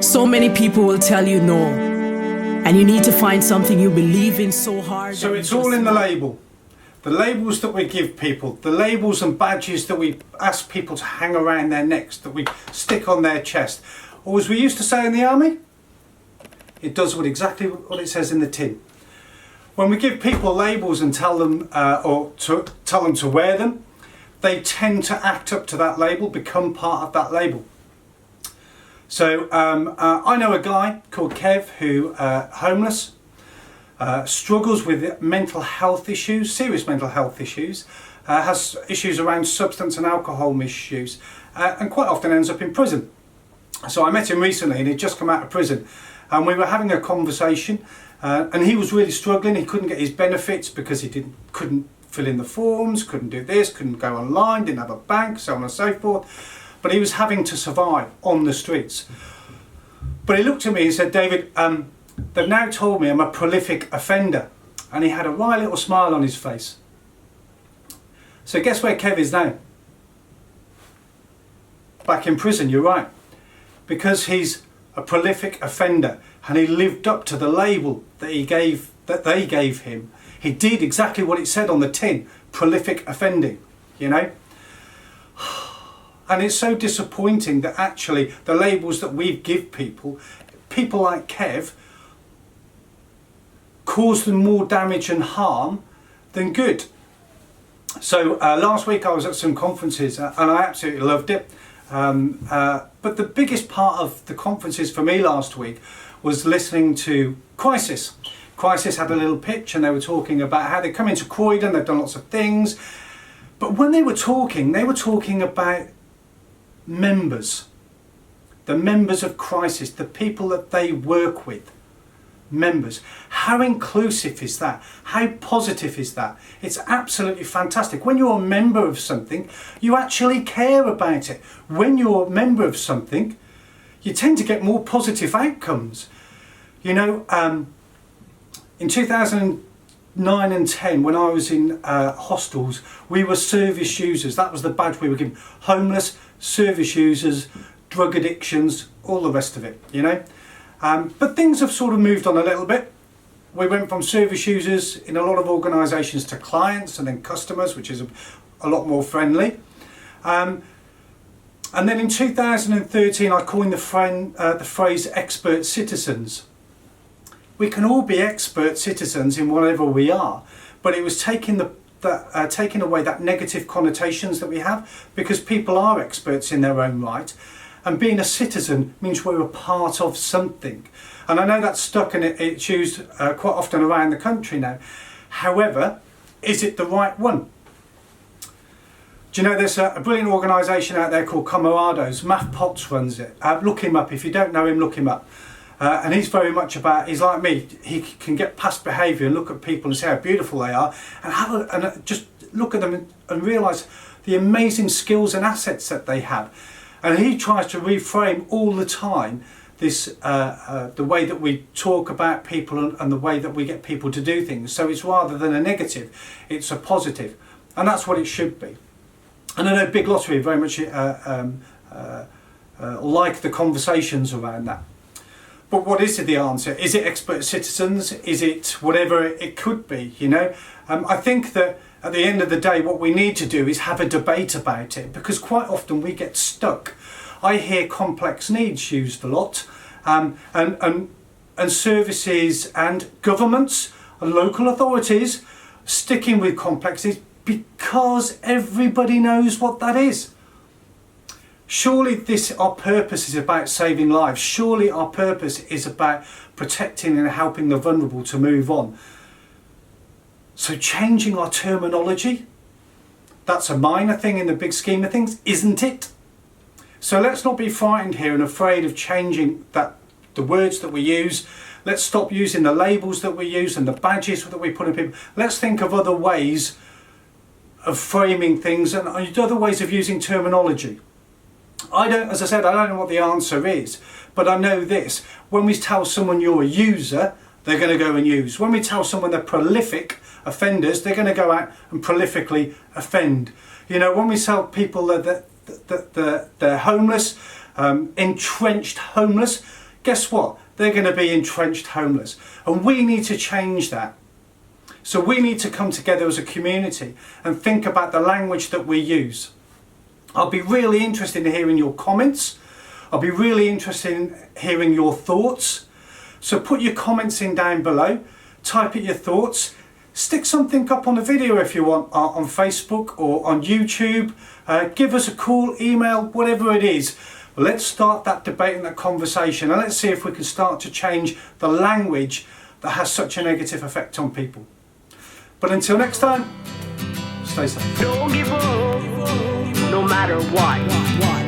So many people will tell you no, and you need to find something you believe in so hard. So it's all in the label. The labels that we give people, the labels and badges that we ask people to hang around their necks, that we stick on their chest. Or as we used to say in the army, it does exactly what it says in the tin. When we give people labels and tell them to wear them, they tend to act up to that label, become part of that label. So I know a guy called Kev who homeless, struggles with mental health issues, serious mental health issues, has issues around substance and alcohol misuse, and quite often ends up in prison. So I met him recently and he'd just come out of prison, and we were having a conversation, and he was really struggling. He couldn't get his benefits because he couldn't fill in the forms, couldn't do this, couldn't go online, didn't have a bank, so on and so forth. But he was having to survive on the streets. But he looked at me and said, David, they've now told me I'm a prolific offender. And he had a wry little smile on his face. So guess where Kev is now? Back in prison, you're right. Because he's a prolific offender and he lived up to the label that they gave him. He did exactly what it said on the tin, prolific offending, you know. And it's so disappointing that actually the labels that we give people like Kev, cause them more damage and harm than good. So last week I was at some conferences and I absolutely loved it. But the biggest part of the conferences for me last week was listening to Crisis. Crisis had a little pitch and they were talking about how they come into Croydon, they've done lots of things. But when they were talking about members, the members of Crisis, the people that they work with, members. How inclusive is that? How positive is that? It's absolutely fantastic. When you're a member of something, you actually care about it. When you're a member of something, you tend to get more positive outcomes. You know, in 2009 and 10, when I was in hostels, we were service users. That was the badge we were given. Homeless, service users, drug addictions, all the rest of it, you know. But things have sort of moved on a little bit. We went from service users in a lot of organisations to clients and then customers, which is a lot more friendly. And then in 2013 I coined the phrase expert citizens. We can all be expert citizens in whatever we are, but it was taking away that negative connotations that we have, because people are experts in their own right. And being a citizen means we're a part of something. And I know that's stuck and it's used quite often around the country now. However, is it the right one? Do you know there's a brilliant organisation out there called Camarados? Matt Potts runs it. Look him up. If you don't know him, look him up. And he's very much he's like me. He can get past behaviour and look at people and see how beautiful they are and just look at them and realise the amazing skills and assets that they have. And he tries to reframe all the time this the way that we talk about people and the way that we get people to do things. So it's rather than a negative, it's a positive, and that's what it should be. And I know Big Lottery very much like the conversations around that. But what is the answer? Is it expert citizens? Is it whatever it could be? You know, I think that at the end of the day, what we need to do is have a debate about it, because quite often we get stuck. I hear complex needs used a lot, and services and governments and local authorities sticking with complex needs because everybody knows what that is. Surely our purpose is about saving lives. Surely our purpose is about protecting and helping the vulnerable to move on. So changing our terminology, that's a minor thing in the big scheme of things, isn't it? So let's not be frightened here and afraid of changing the words that we use. Let's stop using the labels that we use and the badges that we put on people. Let's think of other ways of framing things and other ways of using terminology. As I said, I don't know what the answer is, but I know this. When we tell someone you're a user, they're going to go and use. When we tell someone they're prolific offenders, they're going to go out and prolifically offend. You know, when we tell people that they're homeless, entrenched homeless, guess what? They're going to be entrenched homeless. And we need to change that. So we need to come together as a community and think about the language that we use. I'll be really interested in hearing your comments. I'll be really interested in hearing your thoughts. So put your comments in down below, type in your thoughts, stick something up on the video if you want on Facebook or on YouTube, give us a call, email, whatever it is. Let's start that debate and that conversation, and let's see if we can start to change the language that has such a negative effect on people. But until next time, stay safe. Don't give up, no matter what.